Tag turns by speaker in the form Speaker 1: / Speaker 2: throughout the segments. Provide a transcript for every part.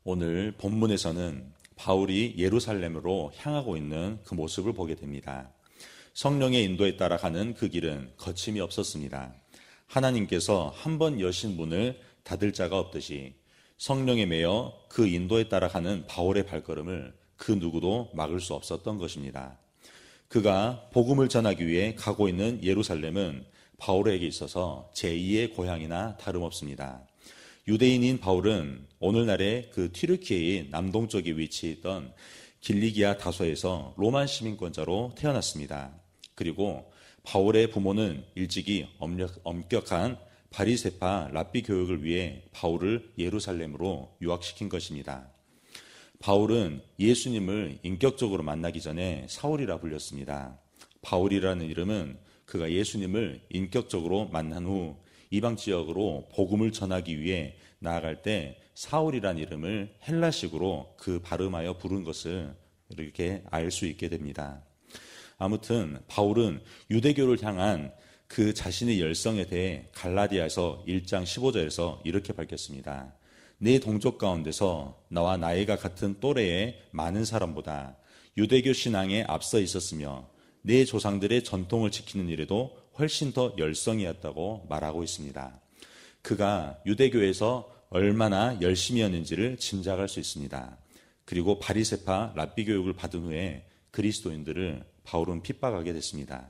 Speaker 1: 오늘 본문에서는 바울이 예루살렘으로 향하고 있는 그 모습을 보게 됩니다. 성령의 인도에 따라 가는 그 길은 거침이 없었습니다. 하나님께서 한 번 여신 문을 닫을 자가 없듯이 성령에 매여 그 인도에 따라 가는 바울의 발걸음을 그 누구도 막을 수 없었던 것입니다. 그가 복음을 전하기 위해 가고 있는 예루살렘은 바울에게 있어서 제2의 고향이나 다름없습니다. 유대인인 바울은 오늘날의 그 튀르키예의 남동쪽에 위치해 있던 길리기아 다소에서 로마 시민권자로 태어났습니다. 그리고 바울의 부모는 일찍이 엄격한 바리새파 랍비 교육을 위해 바울을 예루살렘으로 유학시킨 것입니다. 바울은 예수님을 인격적으로 만나기 전에 사울이라 불렸습니다. 바울이라는 이름은 그가 예수님을 인격적으로 만난 후 이방 지역으로 복음을 전하기 위해 나아갈 때 사울이라는 이름을 헬라식으로 그 발음하여 부른 것을 이렇게 알 수 있게 됩니다. 아무튼 바울은 유대교를 향한 그 자신의 열성에 대해 갈라디아서 1장 15절에서 이렇게 밝혔습니다. 내 동족 가운데서 나와 나이가 같은 또래의 많은 사람보다 유대교 신앙에 앞서 있었으며 내 조상들의 전통을 지키는 일에도 훨씬 더 열성이었다고 말하고 있습니다. 그가 유대교에서 얼마나 열심히 했는지를 짐작할 수 있습니다. 그리고 바리새파 랍비 교육을 받은 후에 그리스도인들을 바울은 핍박하게 됐습니다.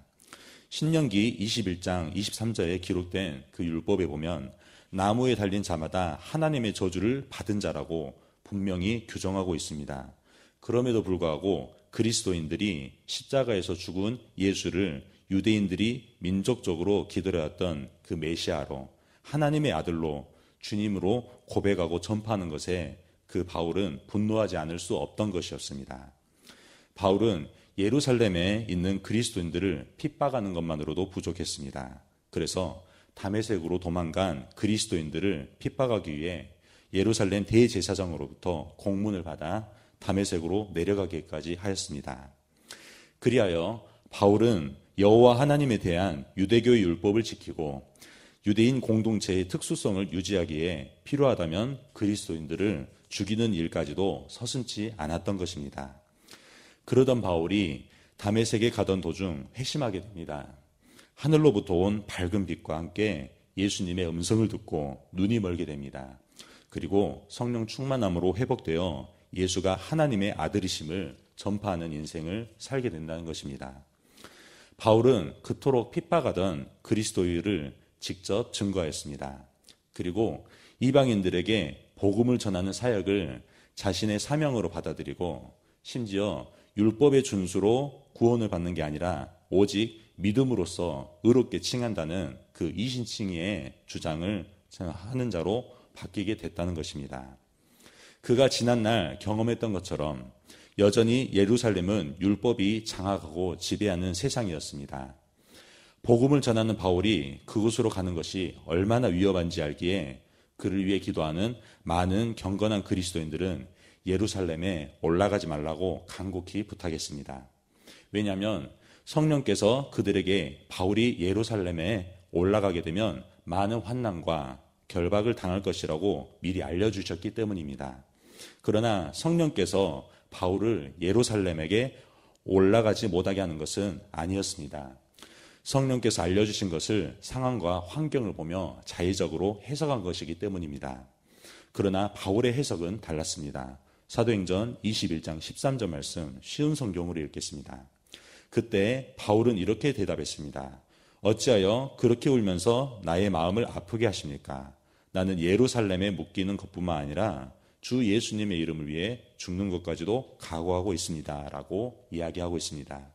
Speaker 1: 신명기 21장 23절에 기록된 그 율법에 보면 나무에 달린 자마다 하나님의 저주를 받은 자라고 분명히 규정하고 있습니다. 그럼에도 불구하고 그리스도인들이 십자가에서 죽은 예수를 유대인들이 민족적으로 기다려왔던 그 메시아로 하나님의 아들로 주님으로 고백하고 전파하는 것에 그 바울은 분노하지 않을 수 없던 것이었습니다. 바울은 예루살렘에 있는 그리스도인들을 핍박하는 것만으로도 부족했습니다. 그래서 다메섹으로 도망간 그리스도인들을 핍박하기 위해 예루살렘 대제사장으로부터 공문을 받아 다메섹으로 내려가기까지 하였습니다. 그리하여 바울은 여호와 하나님에 대한 유대교의 율법을 지키고 유대인 공동체의 특수성을 유지하기에 필요하다면 그리스도인들을 죽이는 일까지도 서슴지 않았던 것입니다. 그러던 바울이 다메섹에 가던 도중 회심하게 됩니다. 하늘로부터 온 밝은 빛과 함께 예수님의 음성을 듣고 눈이 멀게 됩니다. 그리고 성령 충만함으로 회복되어 예수가 하나님의 아들이심을 전파하는 인생을 살게 된다는 것입니다. 바울은 그토록 핍박하던 그리스도인을 직접 증거했습니다. 그리고 이방인들에게 복음을 전하는 사역을 자신의 사명으로 받아들이고 심지어 율법의 준수로 구원을 받는 게 아니라 오직 믿음으로써 의롭게 칭한다는 그 이신칭의의 주장을 하는 자로 바뀌게 됐다는 것입니다. 그가 지난날 경험했던 것처럼 여전히 예루살렘은 율법이 장악하고 지배하는 세상이었습니다. 복음을 전하는 바울이 그곳으로 가는 것이 얼마나 위험한지 알기에 그를 위해 기도하는 많은 경건한 그리스도인들은 예루살렘에 올라가지 말라고 간곡히 부탁했습니다. 왜냐하면 성령께서 그들에게 바울이 예루살렘에 올라가게 되면 많은 환난과 결박을 당할 것이라고 미리 알려주셨기 때문입니다. 그러나 성령께서 바울을 예루살렘에게 올라가지 못하게 하는 것은 아니었습니다. 성령께서 알려주신 것을 상황과 환경을 보며 자의적으로 해석한 것이기 때문입니다. 그러나 바울의 해석은 달랐습니다. 사도행전 21장 13절 말씀 쉬운 성경으로 읽겠습니다. 그때 바울은 이렇게 대답했습니다. 어찌하여 그렇게 울면서 나의 마음을 아프게 하십니까? 나는 예루살렘에 묶이는 것뿐만 아니라 주 예수님의 이름을 위해 죽는 것까지도 각오하고 있습니다. 라고 이야기하고 있습니다.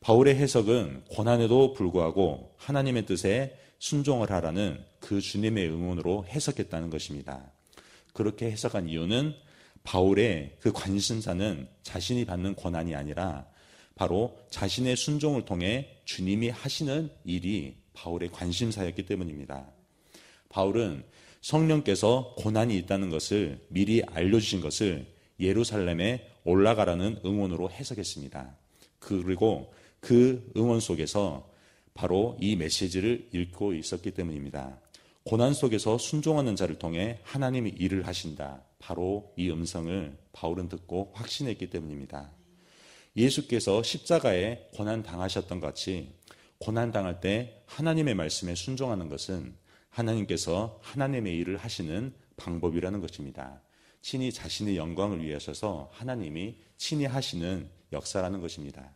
Speaker 1: 바울의 해석은 고난에도 불구하고 하나님의 뜻에 순종을 하라는 그 주님의 응원으로 해석했다는 것입니다. 그렇게 해석한 이유는 바울의 그 관심사는 자신이 받는 고난이 아니라 바로 자신의 순종을 통해 주님이 하시는 일이 바울의 관심사였기 때문입니다. 바울은 성령께서 고난이 있다는 것을 미리 알려주신 것을 예루살렘에 올라가라는 응원으로 해석했습니다. 그리고 그 응원 속에서 바로 이 메시지를 읽고 있었기 때문입니다. 고난 속에서 순종하는 자를 통해 하나님이 일을 하신다. 바로 이 음성을 바울은 듣고 확신했기 때문입니다. 예수께서 십자가에 고난 당하셨던 것 같이 고난 당할 때 하나님의 말씀에 순종하는 것은 하나님께서 하나님의 일을 하시는 방법이라는 것입니다. 친히 자신의 영광을 위해 하셔서 하나님이 친히 하시는 역사라는 것입니다.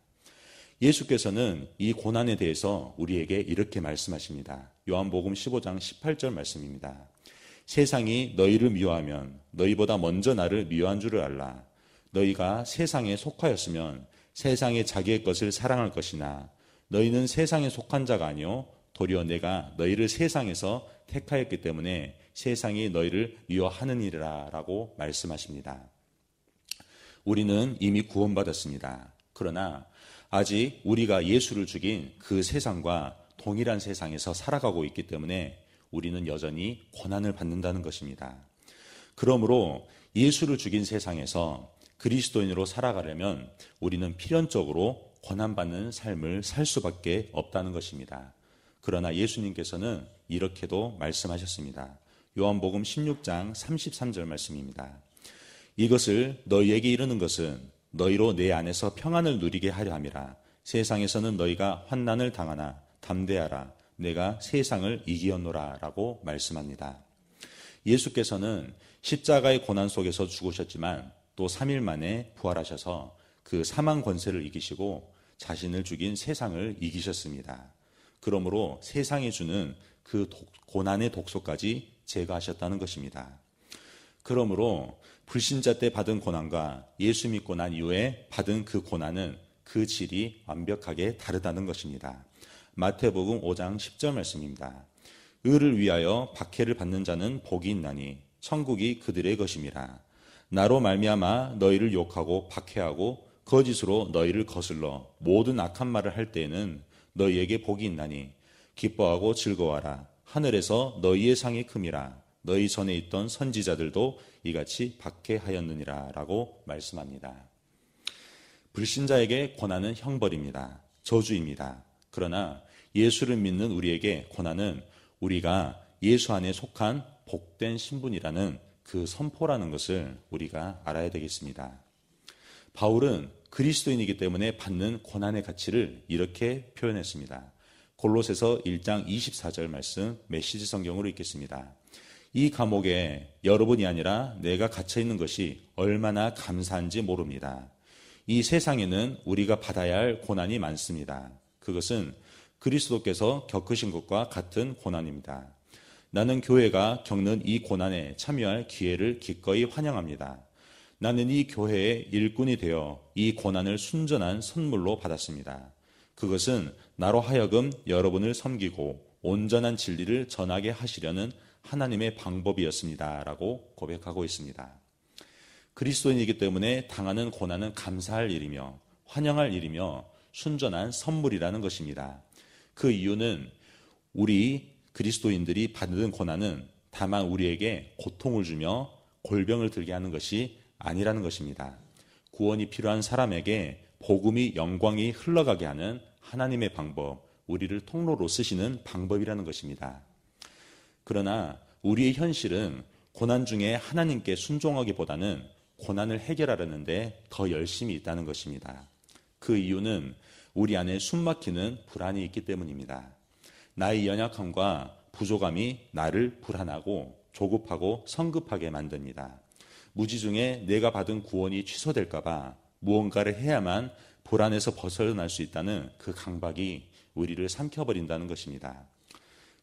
Speaker 1: 예수께서는 이 고난에 대해서 우리에게 이렇게 말씀하십니다. 요한복음 15장 18절 말씀입니다. 세상이 너희를 미워하면 너희보다 먼저 나를 미워한 줄을 알라. 너희가 세상에 속하였으면 세상에 자기의 것을 사랑할 것이나 너희는 세상에 속한 자가 아니요 도리어 내가 너희를 세상에서 택하였기 때문에 세상이 너희를 미워하느니라 라고 말씀하십니다. 우리는 이미 구원받았습니다. 그러나 아직 우리가 예수를 죽인 그 세상과 동일한 세상에서 살아가고 있기 때문에 우리는 여전히 고난을 받는다는 것입니다. 그러므로 예수를 죽인 세상에서 그리스도인으로 살아가려면 우리는 필연적으로 고난받는 삶을 살 수밖에 없다는 것입니다. 그러나 예수님께서는 이렇게도 말씀하셨습니다. 요한복음 16장 33절 말씀입니다. 이것을 너희에게 이르는 것은 너희로 내 안에서 평안을 누리게 하려 함이라. 세상에서는 너희가 환난을 당하나 담대하라. 내가 세상을 이기었노라 라고 말씀합니다. 예수께서는 십자가의 고난 속에서 죽으셨지만 또 3일 만에 부활하셔서 그 사망 권세를 이기시고 자신을 죽인 세상을 이기셨습니다. 그러므로 세상에 주는 그 고난의 독소까지 제거하셨다는 것입니다. 그러므로 불신자 때 받은 고난과 예수 믿고 난 이후에 받은 그 고난은 그 질이 완벽하게 다르다는 것입니다. 마태복음 5장 10절 말씀입니다. 의를 위하여 박해를 받는 자는 복이 있나니 천국이 그들의 것임이라. 나로 말미암아 너희를 욕하고 박해하고 거짓으로 너희를 거슬러 모든 악한 말을 할 때에는 너희에게 복이 있나니 기뻐하고 즐거워하라. 하늘에서 너희의 상이 큼이라. 너희 전에 있던 선지자들도 이같이 박해하였느니라 라고 말씀합니다. 불신자에게 고난은 형벌입니다. 저주입니다. 그러나 예수를 믿는 우리에게 고난은 우리가 예수 안에 속한 복된 신분이라는 그 선포라는 것을 우리가 알아야 되겠습니다. 바울은 그리스도인이기 때문에 받는 고난의 가치를 이렇게 표현했습니다. 골로새서 1장 24절 말씀 메시지 성경으로 읽겠습니다. 이 감옥에 여러분이 아니라 내가 갇혀 있는 것이 얼마나 감사한지 모릅니다. 이 세상에는 우리가 받아야 할 고난이 많습니다. 그것은 그리스도께서 겪으신 것과 같은 고난입니다. 나는 교회가 겪는 이 고난에 참여할 기회를 기꺼이 환영합니다. 나는 이 교회의 일꾼이 되어 이 고난을 순전한 선물로 받았습니다. 그것은 나로 하여금 여러분을 섬기고 온전한 진리를 전하게 하시려는 하나님의 방법이었습니다. 라고 고백하고 있습니다. 그리스도인이기 때문에 당하는 고난은 감사할 일이며 환영할 일이며 순전한 선물이라는 것입니다. 그 이유는 우리 그리스도인들이 받는 고난은 다만 우리에게 고통을 주며 골병을 들게 하는 것이 아니라는 것입니다. 구원이 필요한 사람에게 복음이 영광이 흘러가게 하는 하나님의 방법, 우리를 통로로 쓰시는 방법이라는 것입니다. 그러나 우리의 현실은 고난 중에 하나님께 순종하기보다는 고난을 해결하려는 데 더 열심히 있다는 것입니다. 그 이유는 우리 안에 숨막히는 불안이 있기 때문입니다. 나의 연약함과 부족함이 나를 불안하고 조급하고 성급하게 만듭니다. 무지중에 내가 받은 구원이 취소될까 봐 무언가를 해야만 불안에서 벗어날 수 있다는 그 강박이 우리를 삼켜버린다는 것입니다.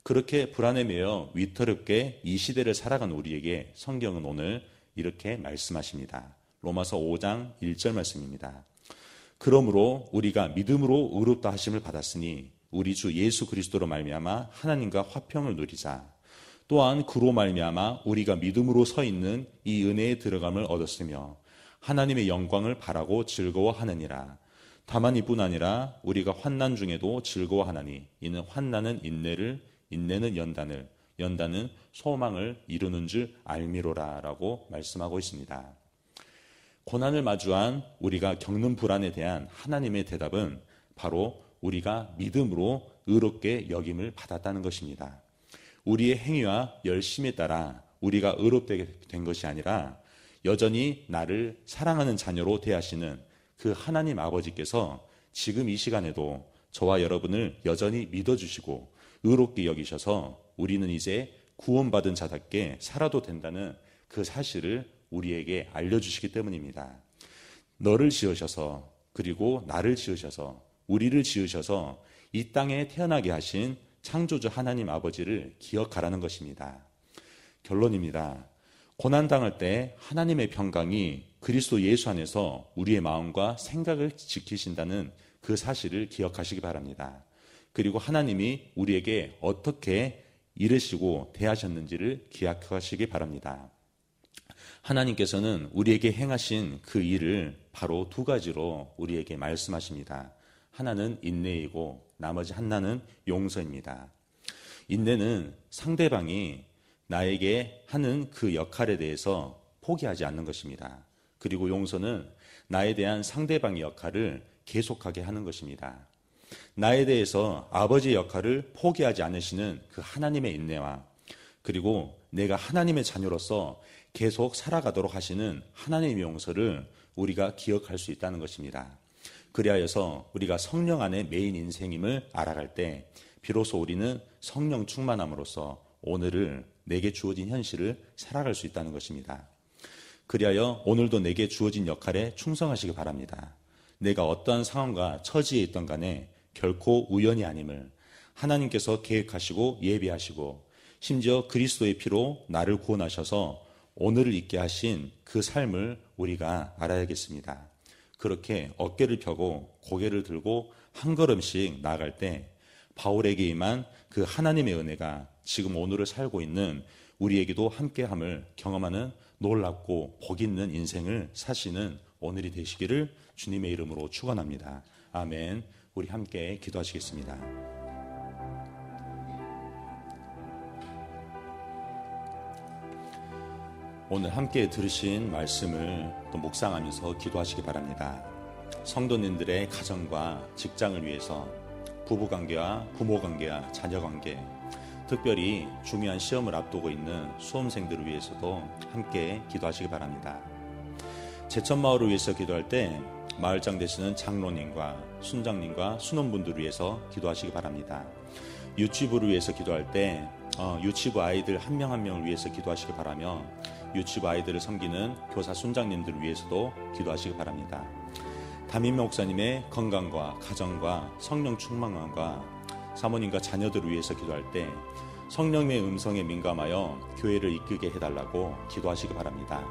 Speaker 1: 그렇게 불안에 매여 위태롭게 이 시대를 살아간 우리에게 성경은 오늘 이렇게 말씀하십니다. 로마서 5장 1절 말씀입니다. 그러므로 우리가 믿음으로 의롭다 하심을 받았으니 우리 주 예수 그리스도로 말미암아 하나님과 화평을 누리자. 또한 그로 말미암아 우리가 믿음으로 서 있는 이 은혜에 들어감을 얻었으며 하나님의 영광을 바라고 즐거워하느니라. 다만 이뿐 아니라 우리가 환난 중에도 즐거워하나니 이는 환난은 인내를, 인내는 연단을, 연단은 소망을 이루는 줄 알미로라 라고 말씀하고 있습니다. 고난을 마주한 우리가 겪는 불안에 대한 하나님의 대답은 바로 우리가 믿음으로 의롭게 여김을 받았다는 것입니다. 우리의 행위와 열심에 따라 우리가 의롭게 된 것이 아니라 여전히 나를 사랑하는 자녀로 대하시는 그 하나님 아버지께서 지금 이 시간에도 저와 여러분을 여전히 믿어주시고 의롭게 여기셔서 우리는 이제 구원받은 자답게 살아도 된다는 그 사실을 우리에게 알려주시기 때문입니다. 너를 지으셔서, 그리고 나를 지으셔서, 우리를 지으셔서 이 땅에 태어나게 하신 창조주 하나님 아버지를 기억하라는 것입니다. 결론입니다. 고난당할 때 하나님의 평강이 그리스도 예수 안에서 우리의 마음과 생각을 지키신다는 그 사실을 기억하시기 바랍니다. 그리고 하나님이 우리에게 어떻게 이르시고 대하셨는지를 기억하시기 바랍니다. 하나님께서는 우리에게 행하신 그 일을 바로 두 가지로 우리에게 말씀하십니다. 하나는 인내이고 나머지 하나는 용서입니다. 인내는 상대방이 나에게 하는 그 역할에 대해서 포기하지 않는 것입니다. 그리고 용서는 나에 대한 상대방의 역할을 계속하게 하는 것입니다. 나에 대해서 아버지의 역할을 포기하지 않으시는 그 하나님의 인내와, 그리고 내가 하나님의 자녀로서 계속 살아가도록 하시는 하나님의 용서를 우리가 기억할 수 있다는 것입니다. 그리하여서 우리가 성령 안에 매인 인생임을 알아갈 때 비로소 우리는 성령 충만함으로써 오늘을 내게 주어진 현실을 살아갈 수 있다는 것입니다. 그리하여 오늘도 내게 주어진 역할에 충성하시기 바랍니다. 내가 어떠한 상황과 처지에 있던 간에 결코 우연이 아님을 하나님께서 계획하시고 예비하시고 심지어 그리스도의 피로 나를 구원하셔서 오늘을 있게 하신 그 삶을 우리가 알아야겠습니다. 그렇게 어깨를 펴고 고개를 들고 한 걸음씩 나아갈 때 바울에게 임한 그 하나님의 은혜가 지금 오늘을 살고 있는 우리에게도 함께함을 경험하는 놀랍고 복 있는 인생을 사시는 오늘이 되시기를 주님의 이름으로 축원합니다. 아멘. 우리 함께 기도하시겠습니다. 오늘 함께 들으신 말씀을 또 묵상하면서 기도하시기 바랍니다. 성도님들의 가정과 직장을 위해서, 부부관계와 부모관계와 자녀관계, 특별히 중요한 시험을 앞두고 있는 수험생들을 위해서도 함께 기도하시기 바랍니다. 제천마을을 위해서 기도할 때 마을장 되시는 장로님과 순장님과 순원분들을 위해서 기도하시기 바랍니다. 유치부를 위해서 기도할 때 유치부 아이들 한 명 한 명을 위해서 기도하시기 바라며 유치부 아이들을 섬기는 교사 순장님들을 위해서도 기도하시기 바랍니다. 담임 목사님의 건강과 가정과 성령 충만함과 사모님과 자녀들을 위해서 기도할 때 성령의 음성에 민감하여 교회를 이끌게 해달라고 기도하시기 바랍니다.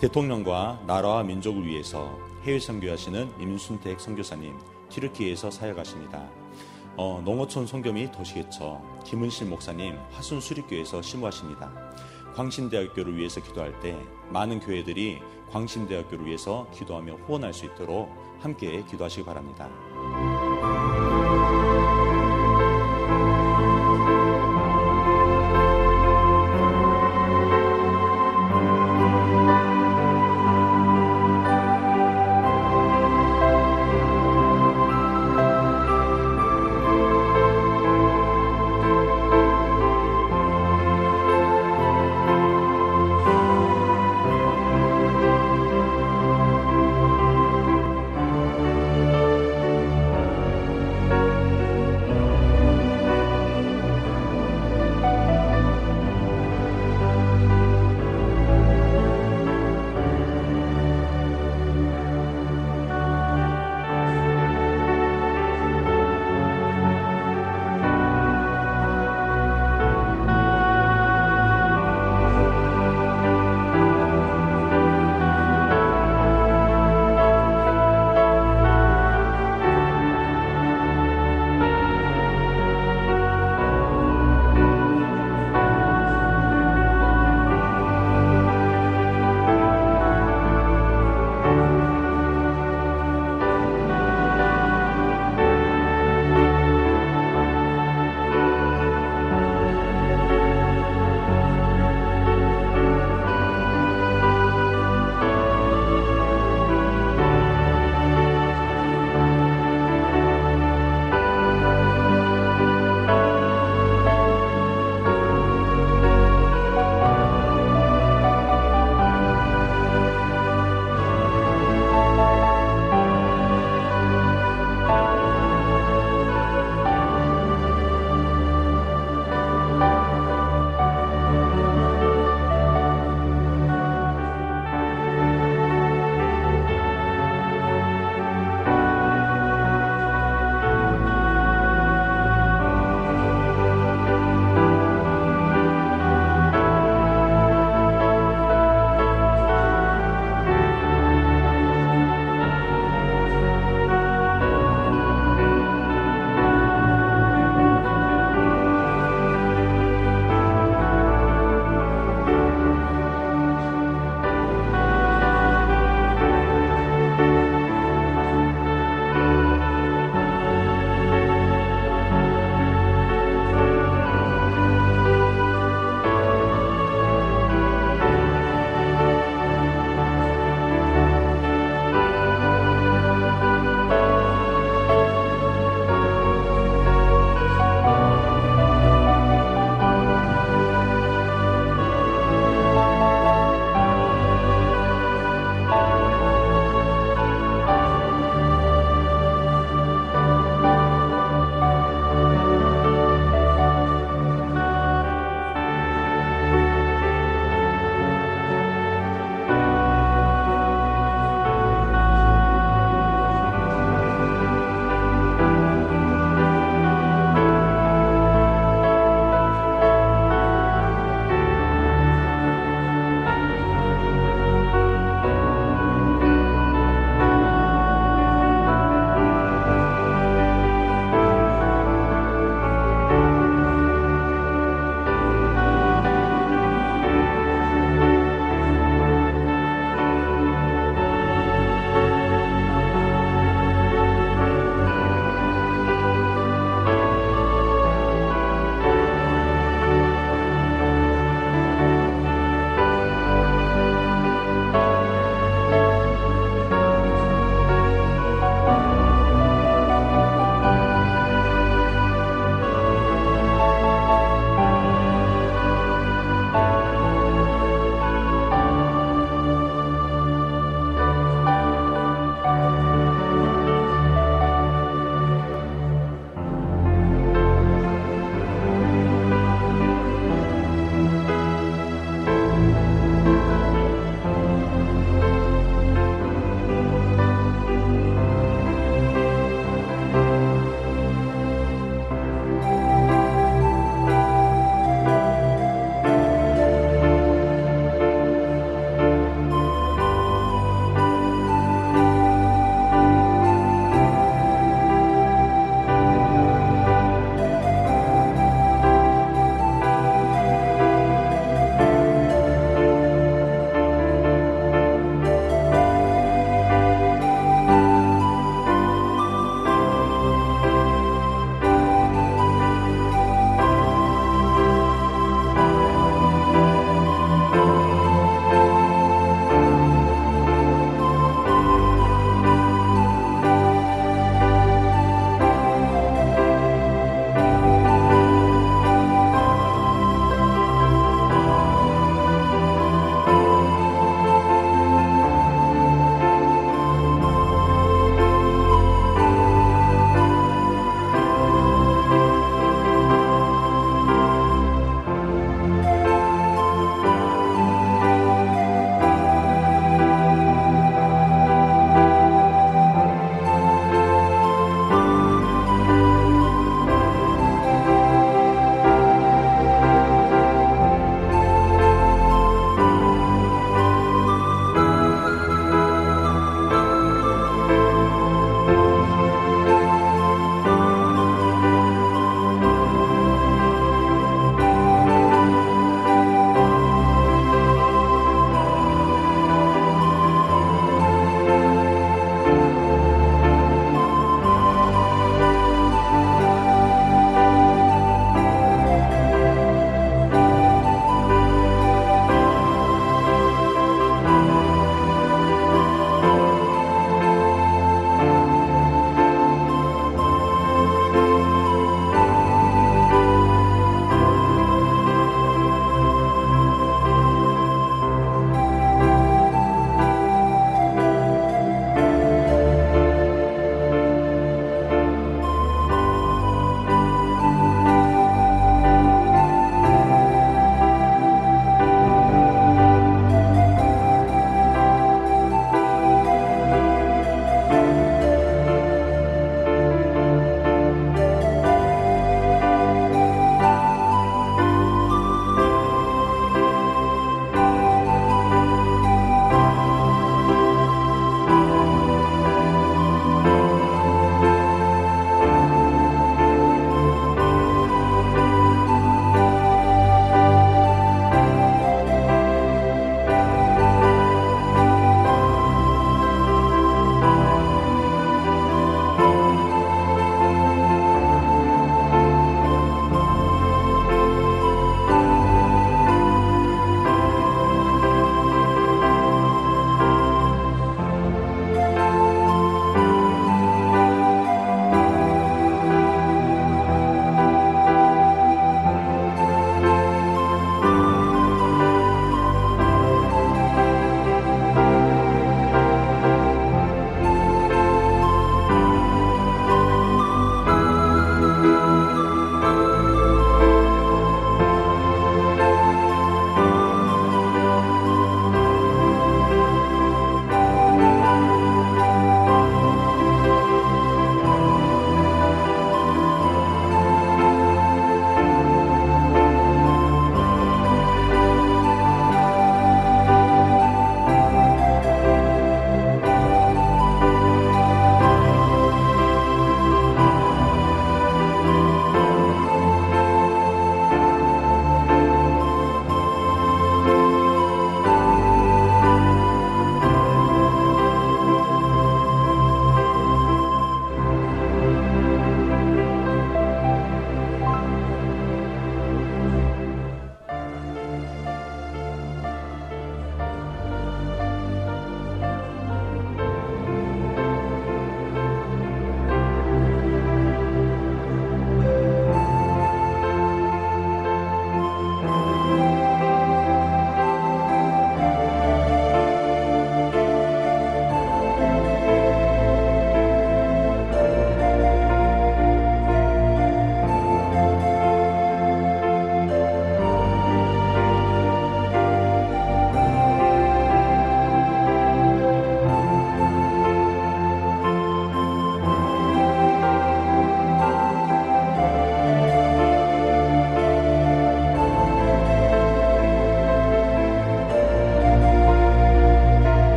Speaker 1: 대통령과 나라와 민족을 위해서 해외 선교하시는 임순택 선교사님, 튀르키예에서 사역하십니다. 농어촌 선교미 도시개처 김은실 목사님, 화순 수립교회에서 심우하십니다. 광신대학교를 위해서 기도할 때 많은 교회들이 광신대학교를 위해서 기도하며 후원할 수 있도록 함께 기도하시기 바랍니다.